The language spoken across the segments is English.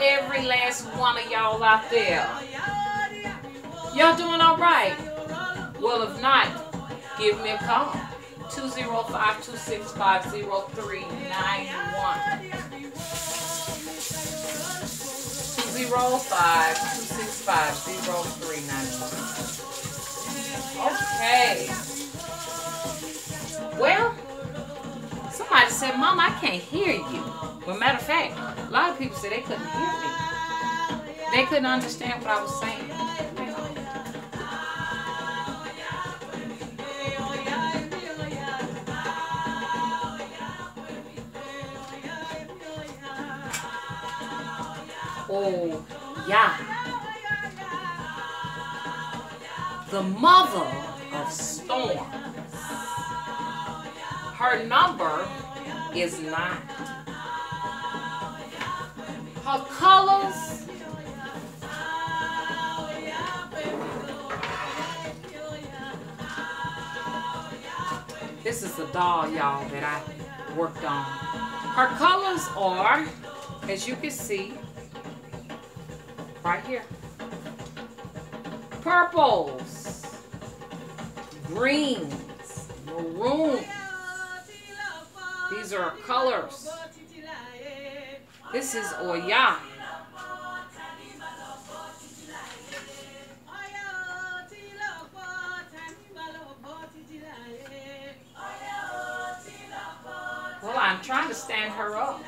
every last one of y'all out there? Y'all doing all right? Well, if not, give me a call. 205-265-0391. 205-265-0391. Okay. Well, somebody said, Mom, I can't hear you. Well, matter of fact, a lot of people said they couldn't hear me. They couldn't understand what I was saying. Oh, yeah. The mother of storms. Her number is 9. Her colors. This is the doll, y'all, that I worked on. Her colors are, as you can see, right here. Purples, greens, maroons. These are colors. This is Oya. Well, I'm trying to stand her up.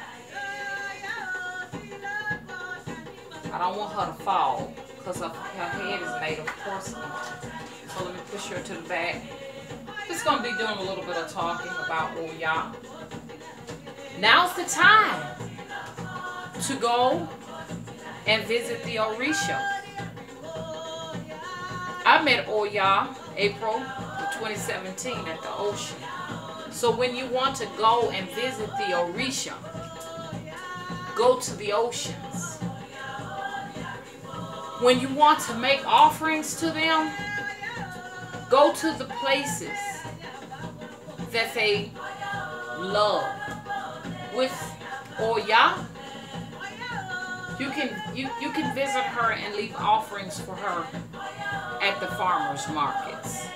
I don't want her to fall because her head is made of porcelain. So let me push her to the back. Just going to be doing a little bit of talking about Oya. Now's the time to go and visit the Orisha. I met Oya April of 2017 at the ocean. So when you want to go and visit the Orisha, go to the oceans. When you want to make offerings to them, go to the places that they love. With Oya, you can visit her and leave offerings for her at the farmers markets.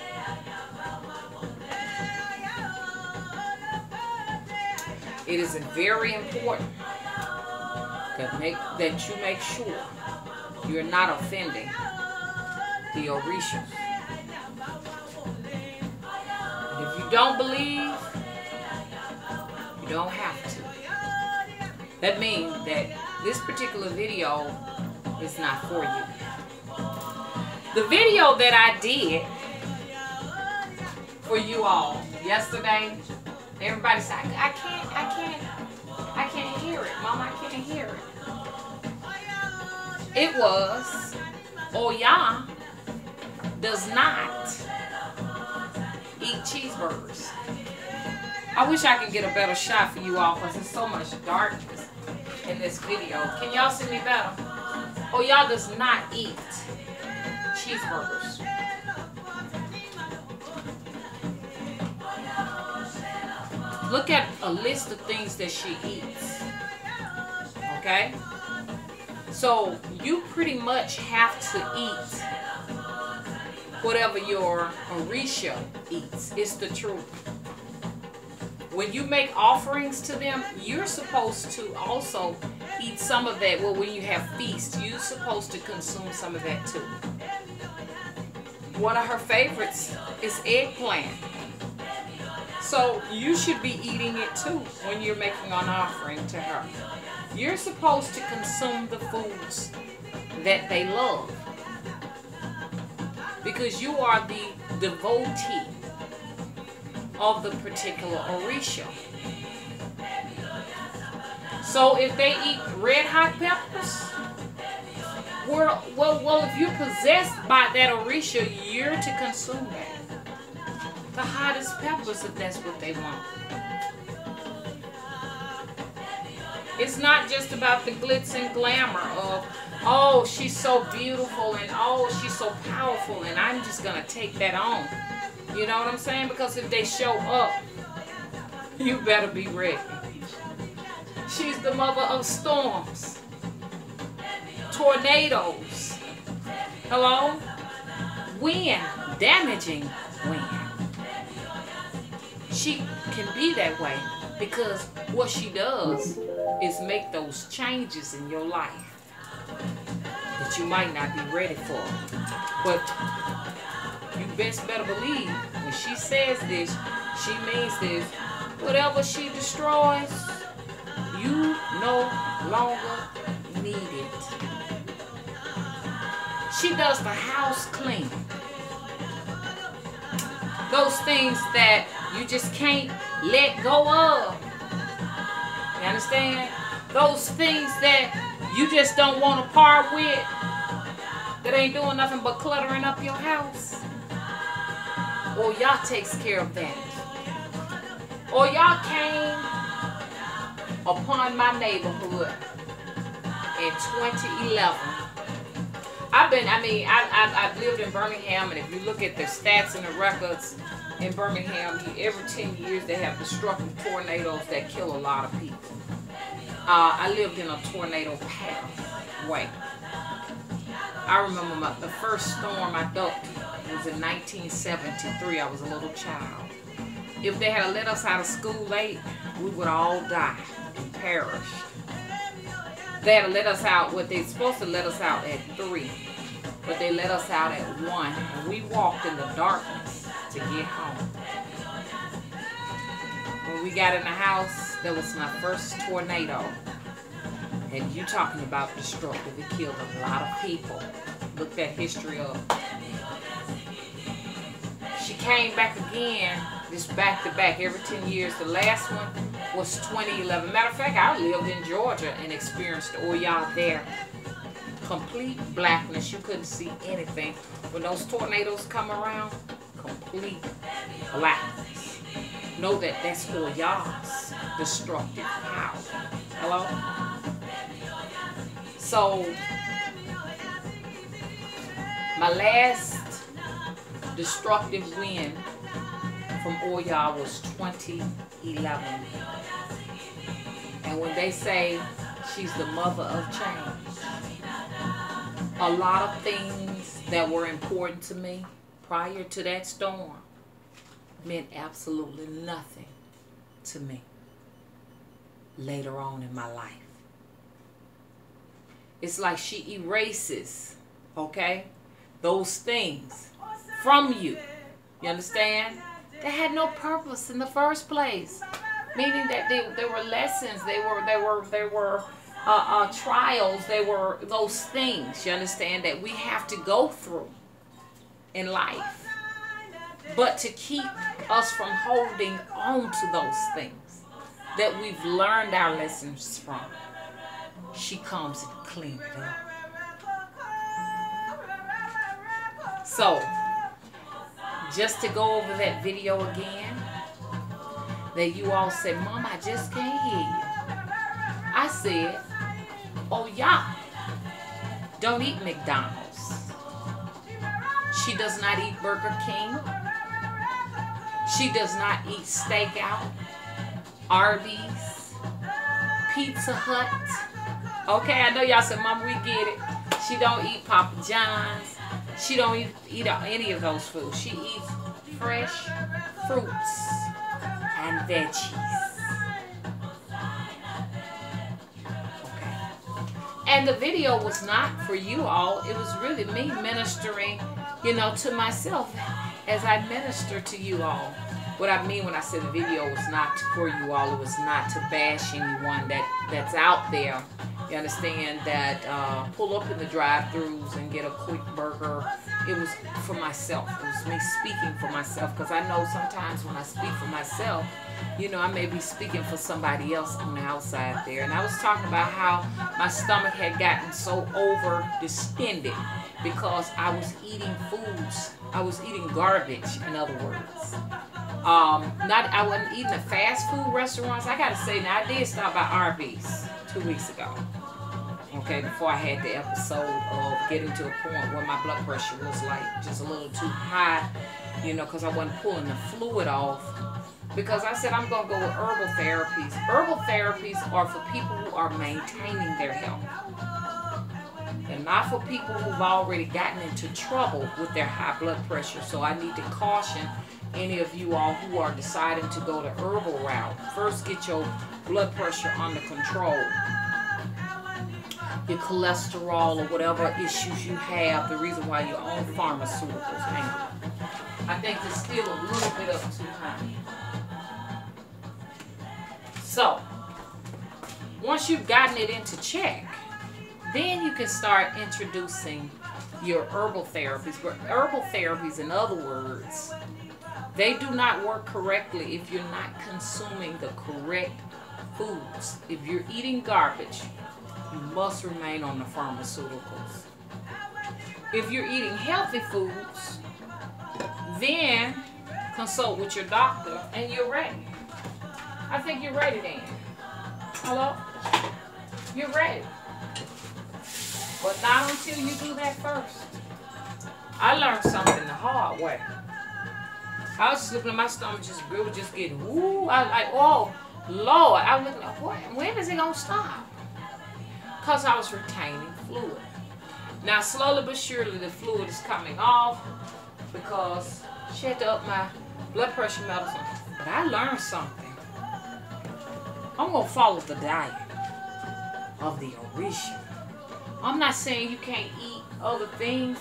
It is very important that you make sure you're not offending the Orishas. And if you don't believe, you don't have to. That means that this particular video is not for you. The video that I did for you all yesterday, everybody said, I can't hear it, Mom, I can't hear it. It was, Oya does not eat cheeseburgers. I wish I could get a better shot for you all because there's so much darkness in this video. Can y'all see me better? Oya does not eat cheeseburgers. Look at a list of things that she eats. Okay? So you pretty much have to eat whatever your Orisha eats. It's the truth. When you make offerings to them, you're supposed to also eat some of that. Well, when you have feasts, you're supposed to consume some of that too. One of her favorites is eggplant. So you should be eating it too when you're making an offering to her. You're supposed to consume the foods that they love, because you are the devotee of the particular Orisha. So if they eat red hot peppers, well, if you're possessed by that Orisha, you're to consume that. The hottest peppers, if that's what they want. It's not just about the glitz and glamour of, oh, she's so beautiful and oh, she's so powerful and I'm just going to take that on. You know what I'm saying? Because if they show up, you better be ready. She's the mother of storms. tornadoes. Hello? Wind, damaging wind. She can be that way because what she does is make those changes in your life that you might not be ready for. But you best better believe when she says this, she means this. Whatever she destroys, you no longer need it. She does the house clean. Those things that you just can't let go of. You understand? Those things that you just don't want to part with, that ain't doing nothing but cluttering up your house. Oya takes care of that. Oya came upon my neighborhood in 2011. I've lived in Birmingham, and if you look at the stats and the records in Birmingham, every 10 years they have destructive tornadoes that kill a lot of people. I lived in a tornado pathway. I remember the first storm I ducked was in 1973. I was a little child. If they had let us out of school late, we would all die and perish. They had to let us out, what they supposed to let us out at 3, but they let us out at 1, and we walked in the darkness to get home. When we got in the house, that was my first tornado. And you talking about destructive, it killed a lot of people. Look that history up. She came back again, just back to back, every 10 years. The last one was 2011. Matter of fact, I lived in Georgia and experienced Oya there. Complete blackness. You couldn't see anything. When those tornadoes come around, complete blackness. Know that that's Oya's destructive power. Hello? So, my last destructive wind from Oya was 2011. And when they say she's the mother of change, a lot of things that were important to me prior to that storm meant absolutely nothing to me later on in my life. It's like she erases, okay, those things from you. You understand? They had no purpose in the first place. Meaning that they were lessons, they were trials, they were those things, you understand, that we have to go through in life. But to keep us from holding on to those things that we've learned our lessons from, she comes and cleans it up. So, just to go over that video again, that you all said, Mom, I just can't hear you. I said, Oya don't eat McDonald's. She does not eat Burger King. She does not eat Steakout, Arby's, Pizza Hut. Okay, I know y'all said, Mom, we get it. She don't eat Papa John's. She don't eat any of those foods. She eats fresh fruits and veggies. Okay. And the video was not for you all. It was really me ministering, to myself as I minister to you all. What I mean when I say the video was not for you all, it was not to bash anyone that's out there. You understand that pull up in the drive-thrus and get a quick burger. It was for myself. It was me speaking for myself, because I know sometimes when I speak for myself, I may be speaking for somebody else on the outside there. And I was talking about how my stomach had gotten so over-distended because I was eating foods. I was eating garbage, in other words. I wasn't eating at fast food restaurants. I gotta say, now I did stop by Arby's 2 weeks ago. Okay, before I had the episode of getting to a point where my blood pressure was like just a little too high, because I wasn't pulling the fluid off. Because I said I'm gonna go with herbal therapies. Herbal therapies are for people who are maintaining their health. They're not for people who've already gotten into trouble with their high blood pressure. So I need to caution any of you all who are deciding to go the herbal route. First, get your blood pressure under control. Your cholesterol or whatever issues you have, the reason why you're on pharmaceuticals. Hang on. I think it's still a little bit up too high. So, once you've gotten it into check, then you can start introducing your herbal therapies. Herbal therapies, in other words, they do not work correctly if you're not consuming the correct foods. If you're eating garbage, you must remain on the pharmaceuticals. If you're eating healthy foods, then consult with your doctor and you're ready. I think you're ready then. Hello? You're ready. But not until you do that first. I learned something the hard way. I was just looking at my stomach, it was just getting, ooh, I was like, oh, Lord. I was looking at, what? When is it going to stop? Because I was retaining fluid. Now, slowly but surely, the fluid is coming off because she had to up my blood pressure medicine. But I learned something. I'm going to follow the diet of the Orisha. I'm not saying you can't eat other things.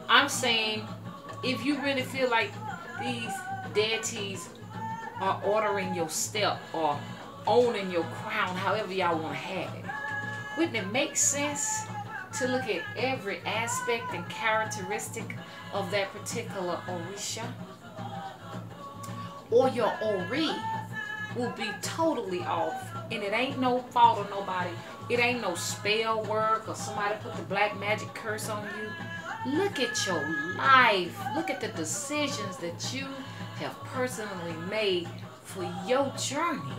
I'm saying if you really feel like these deities are ordering your step or owning your crown, however y'all want to have it, wouldn't it make sense to look at every aspect and characteristic of that particular Orisha? Or your Ori will be totally off, and it ain't no fault of nobody. It ain't no spell work or somebody put the black magic curse on you. Look at your life. Look at the decisions that you have personally made for your journey.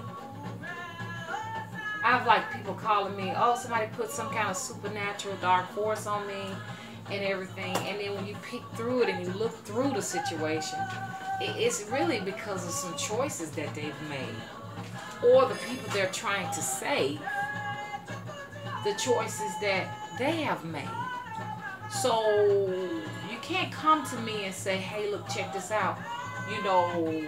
I've like people calling me, oh, somebody put some kind of supernatural dark force on me and everything. And then when you pick through it and you look through the situation, it's really because of some choices that they've made, or the people they're trying to save, the choices that they have made. So you can't come to me and say, hey, look, check this out. You know,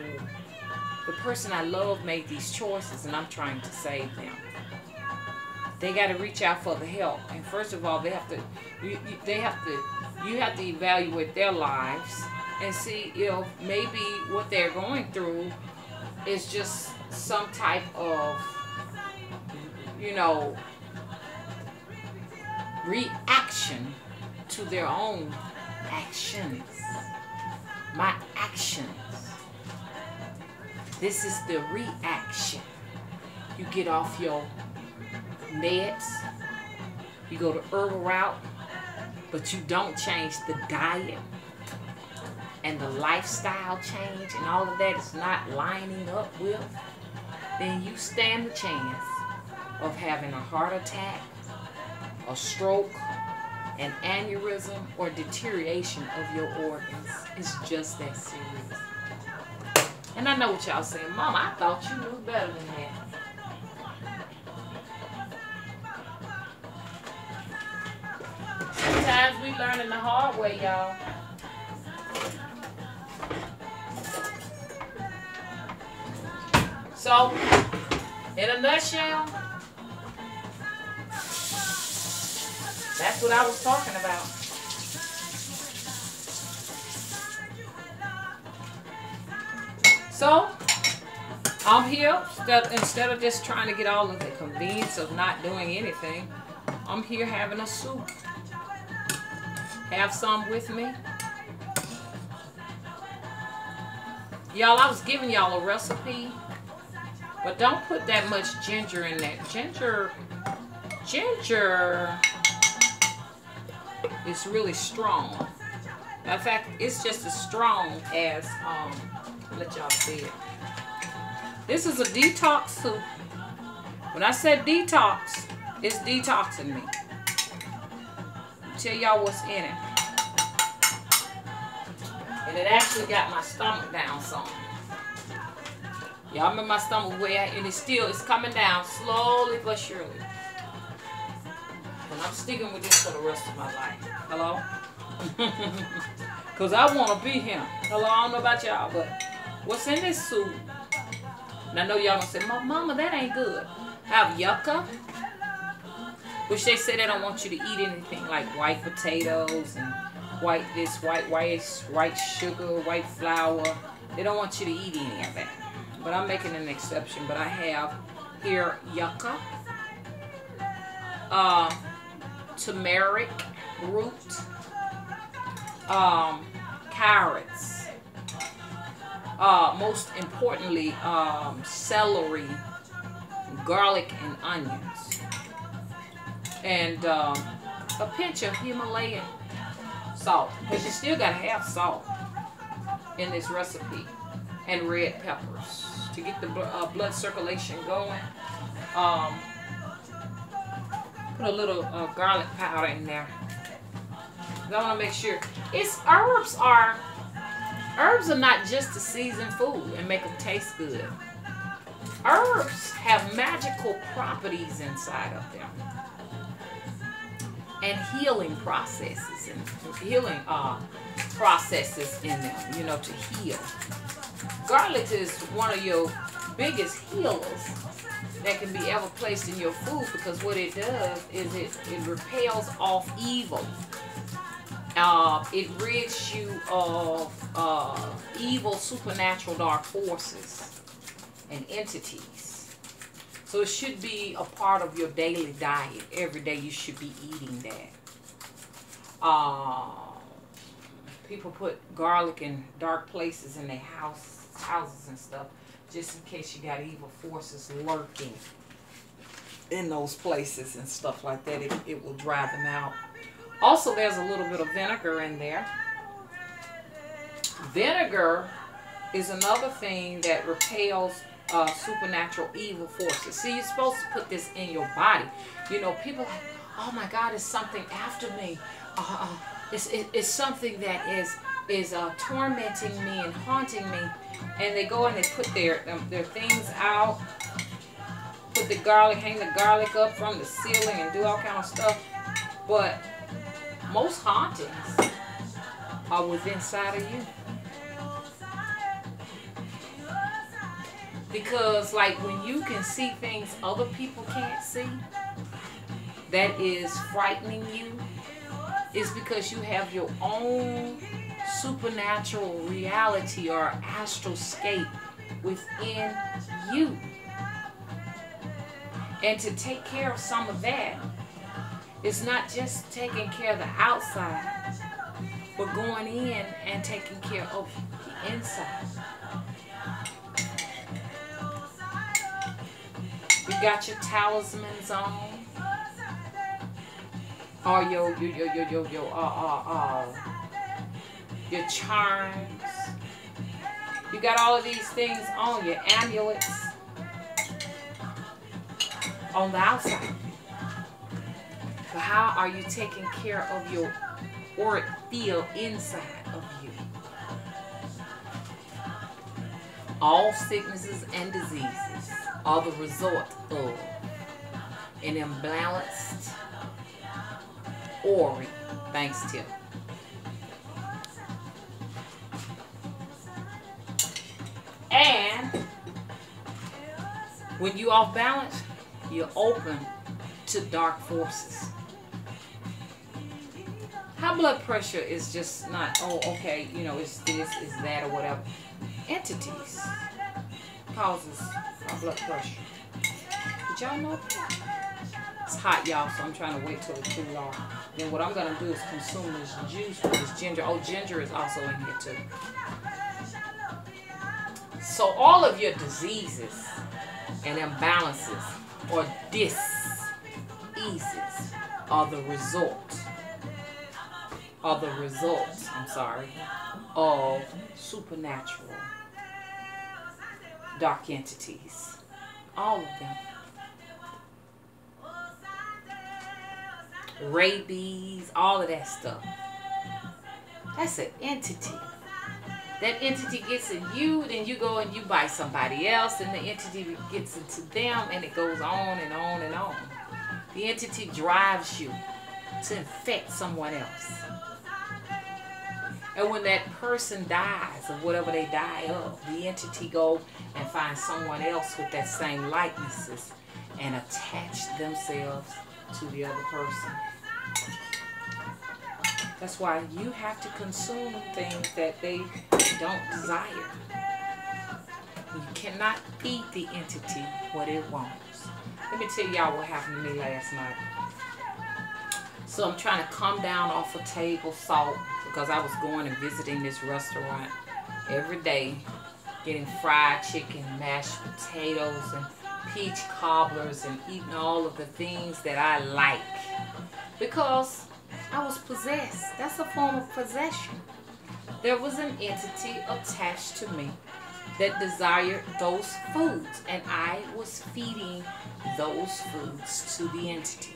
the person I love made these choices and I'm trying to save them. They got to reach out for the help. And first of all, you have to evaluate their lives and see if maybe what they're going through is just some type of, you know, reaction to their own actions. My actions. This is the reaction. You get off your meds, you go the herbal route, but you don't change the diet and the lifestyle change, and all of that is not lining up with, then you stand the chance of having a heart attack, a stroke, an aneurysm, or deterioration of your organs. It's just that serious. And I know what y'all saying, Mama, I thought you knew better than that. Sometimes we learning the hard way, y'all. So, in a nutshell, that's what I was talking about. So, I'm here, instead of just trying to get all of the convenience of not doing anything, I'm here having a soup. Have some with me. Y'all, I was giving y'all a recipe, but don't put that much ginger in that. Ginger is really strong. In fact, it's just as strong as, let y'all see it. This is a detox soup. When I said detox, it's detoxing me. Tell y'all what's in it. And it actually got my stomach down some. Y'all remember my stomach way out, and it's coming down slowly but surely. And I'm sticking with this for the rest of my life. Hello? Because I want to be him. Hello? I don't know about y'all, but what's in this soup? And I know y'all going to say, Mama, that ain't good. I have yucca, which they say they don't want you to eat anything like white potatoes and white this, white sugar, white flour. They don't want you to eat any of that. But I'm making an exception. But I have here yucca, turmeric root, carrots, most importantly, celery, garlic, and onions, and a pinch of Himalayan salt, because you still got to have salt in this recipe, and red peppers to get the blood circulation going. Put a little garlic powder in there. I want to make sure herbs are not just to season food and make them taste good. Herbs have magical properties inside of them, and healing processes in them, you know, to heal. Garlic is one of your biggest healers that can be ever placed in your food, because what it does is it repels off evil. It rids you of evil, supernatural, dark forces and entities. So it should be a part of your daily diet. Every day you should be eating that. People put garlic in dark places in their houses and stuff, just in case you got evil forces lurking in those places and stuff like that. It will drive them out. Also, there's a little bit of vinegar in there. Vinegar is another thing that repels supernatural evil forces. See, you're supposed to put this in your body. You know, people are like, oh my God, it's something after me. It's something that is tormenting me and haunting me. And they go and they put their things out, put the garlic, hang the garlic up from the ceiling and do all kind of stuff. But most hauntings are within inside of you. Because like when you can see things other people can't see, that is frightening you, is because you have your own supernatural reality or astroscape within you. And to take care of some of that, it's not just taking care of the outside, but going in and taking care of the inside. You got your talismans on, or your charms. You got all of these things on, your amulets on the outside. But how are you taking care of your auric field inside of you? All sicknesses and diseases are the result of an imbalanced auric bank tip. And when you off balance, you're open to dark forces. High blood pressure is just not, oh, okay, you know, it's this, it's that, or whatever. Entities causes high blood pressure. Did y'all know that? It's hot, y'all, so I'm trying to wait till it cools off. Then what I'm going to do is consume this juice with this ginger. Oh, ginger is also in here too. So all of your diseases and imbalances or dis-eases are the result of supernatural dark entities. All of them. Rabies, all of that stuff. That's an entity. That entity gets in you, then you go and you bite somebody else, and the entity gets into them, and it goes on and on and on. The entity drives you to infect someone else. And when that person dies of whatever they die of, the entity go and find someone else with that same likenesses and attach themselves to the other person. That's why you have to consume things that they don't desire. You cannot feed the entity what it wants. Let me tell y'all what happened to me last night. So I'm trying to come down off of table salt because I was going and visiting this restaurant every day, getting fried chicken, mashed potatoes, and peach cobblers, and eating all of the things that I like because I was possessed. That's a form of possession. There was an entity attached to me that desired those foods, and I was feeding those foods to the entity.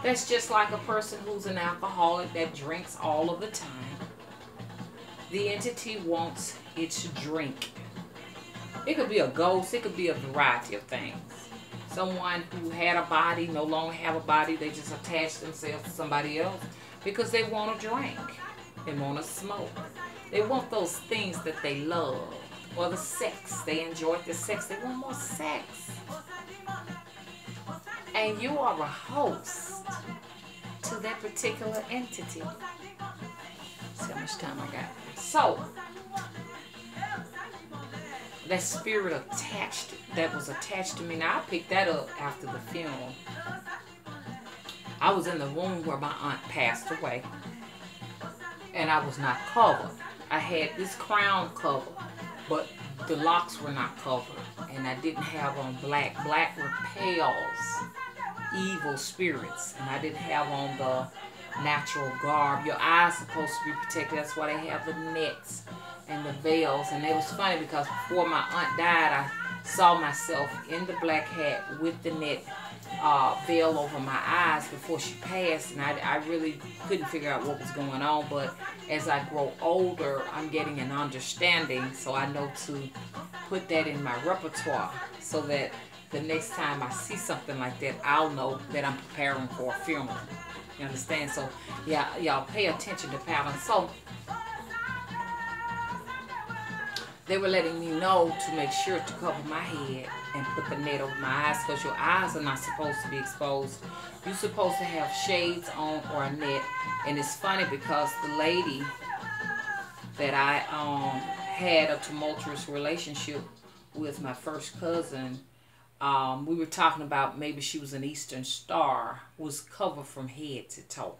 That's just like a person who's an alcoholic that drinks all of the time. The entity wants its drink. It could be a ghost, it could be a variety of things. Someone who had a body no longer have a body, they just attach themselves to somebody else because they want to drink. They want to smoke. They want those things that they love. Or the sex. They enjoy the sex. They want more sex. And you are a host to that particular entity. See how much time I got. So, that spirit that was attached to me. Now, I picked that up after the funeral. I was in the room where my aunt passed away. And I was not covered. I had this crown covered, but the locks were not covered. And I didn't have on black. Black repels evil spirits. And I didn't have on the natural garb. Your eyes are supposed to be protected. That's why they have the nets and the veils. And it was funny because before my aunt died, I saw myself in the black hat with the net veil over my eyes before she passed, and I really couldn't figure out what was going on. But as I grow older, I'm getting an understanding, so I know to put that in my repertoire so that the next time I see something like that, I'll know that I'm preparing for a funeral. You understand? So yeah, y'all pay attention to patterns. So they were letting me know to make sure to cover my head and put the net over my eyes because your eyes are not supposed to be exposed. You're supposed to have shades on or a net. And it's funny because the lady that I had a tumultuous relationship with, my first cousin, we were talking about maybe she was an Eastern Star, was covered from head to toe.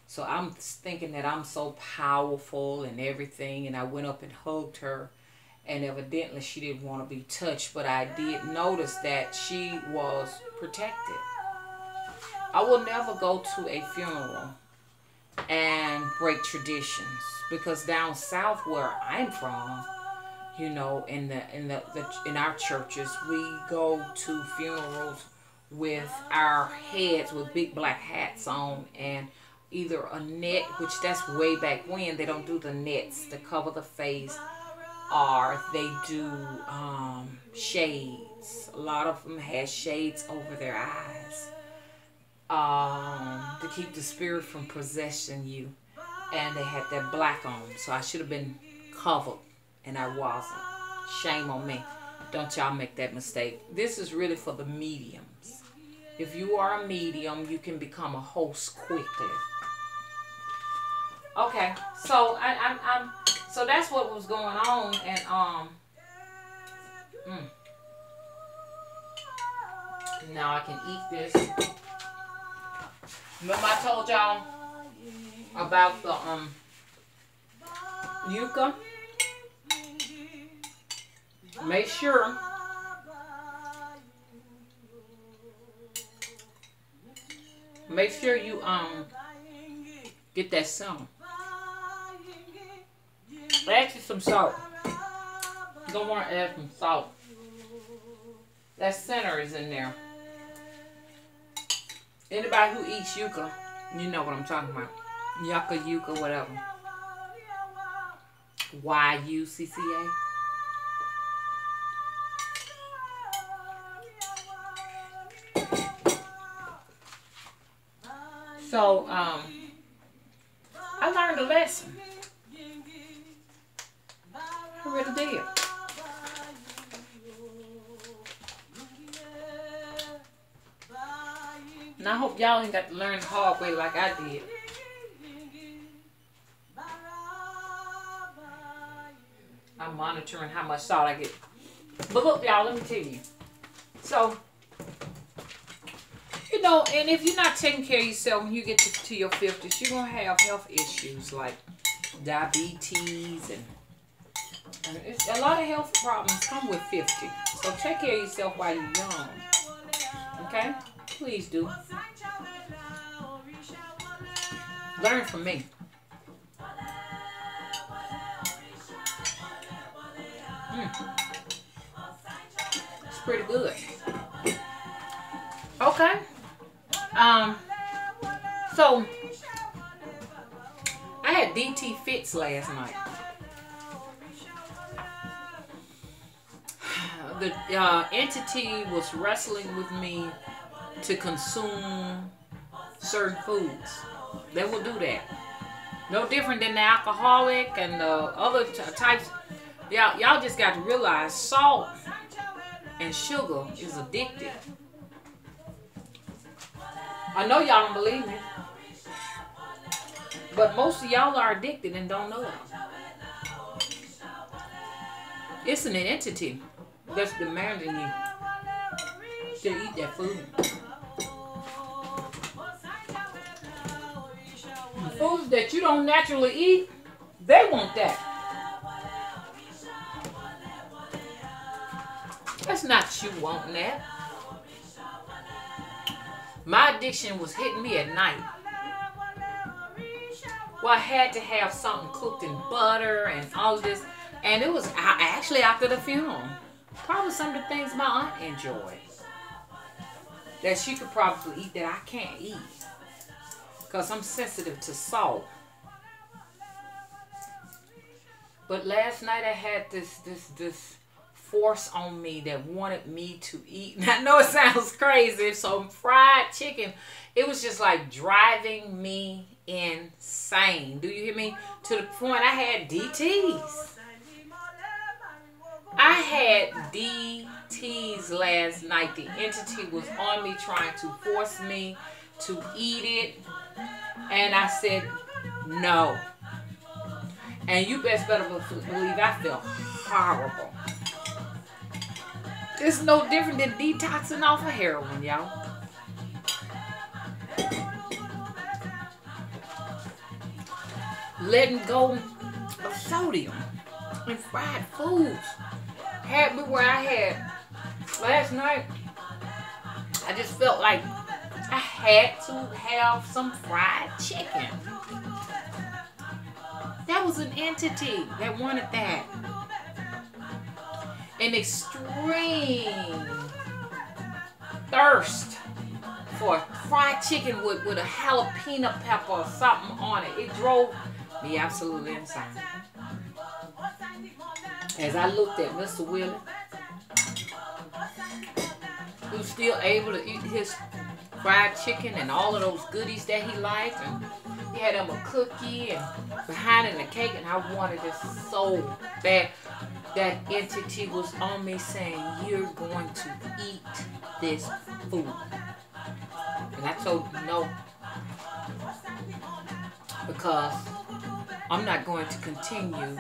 So I'm thinking that I'm so powerful and everything, and I went up and hugged her, and evidently she didn't want to be touched, but I did notice that she was protected. I will never go to a funeral and break traditions, because down south where I'm from, you know, in our churches, we go to funerals with our heads with big black hats on, and either a net, which that's way back when, they don't do the nets to cover the face, or they do shades. A lot of them had shades over their eyes to keep the spirit from possessing you, and they had that black on. So I should have been covered, and I wasn't. Shame on me. Don't y'all make that mistake. This is really for the mediums. If you are a medium, you can become a host quickly. Okay, so so that's what was going on, and now I can eat this. Remember I told y'all about the yucca? Make sure you get that some. Add you some salt. You're going to want to add some salt. That center is in there. Anybody who eats yucca, you know what I'm talking about. Yucca, whatever. Y-U-C-C-A. So, I learned a lesson. I really did. And I hope y'all ain't got to learn the hard way like I did. I'm monitoring how much salt I get. But look, y'all, let me tell you. So, you know, and if you're not taking care of yourself when you get to your 50s, you're going to have health issues like diabetes and it's, a lot of health problems come with 50. So take care of yourself while you're young. Okay? Please do. Learn from me. It's pretty good. Okay. So I had DT fits last night. The entity was wrestling with me to consume certain foods. They will do that. No different than the alcoholic and the other types. Y'all just got to realize salt and sugar is addictive. I know y'all don't believe me, but most of y'all are addicted and don't know it. It's an entity that's demanding you to eat that food. The foods that you don't naturally eat, they want that. That's not you wanting that. My addiction was hitting me at night. Well, I had to have something cooked in butter and all of this. And it was actually after the funeral. Probably some of the things my aunt enjoyed. That she could probably eat that I can't eat. Because I'm sensitive to salt. But last night I had this force on me that wanted me to eat. And I know it sounds crazy. So fried chicken, it was just like driving me insane. Do you hear me? To the point I had DTs. I had DTs last night. The entity was on me trying to force me to eat it. And I said, no. And you best better believe I feel horrible. It's no different than detoxing off of heroin, y'all. Letting go of sodium and fried foods. Had me where I had last night. I just felt like I had to have some fried chicken. That was an entity that wanted that. An extreme thirst for fried chicken with a jalapeno pepper or something on it. It drove me absolutely insane. As I looked at Mr. Willie, who's still able to eat his fried chicken and all of those goodies that he liked, and he had him a cookie and behind it a cake, and I wanted it so bad. That entity was on me saying, you're going to eat this food. And I told him no. Because I'm not going to continue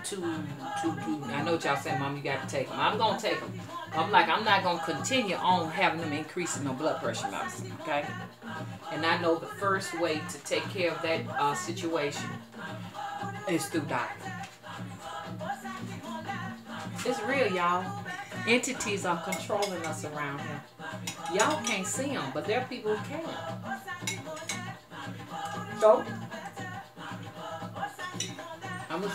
to I know what y'all saying, Mom, you got to take them. I'm going to take them. I'm like, I'm not going to continue on having them increasing my blood pressure medicine, okay? And I know the first way to take care of that situation is through diet. It's real, y'all. Entities are controlling us around here. Y'all can't see them, but there are people who can. So,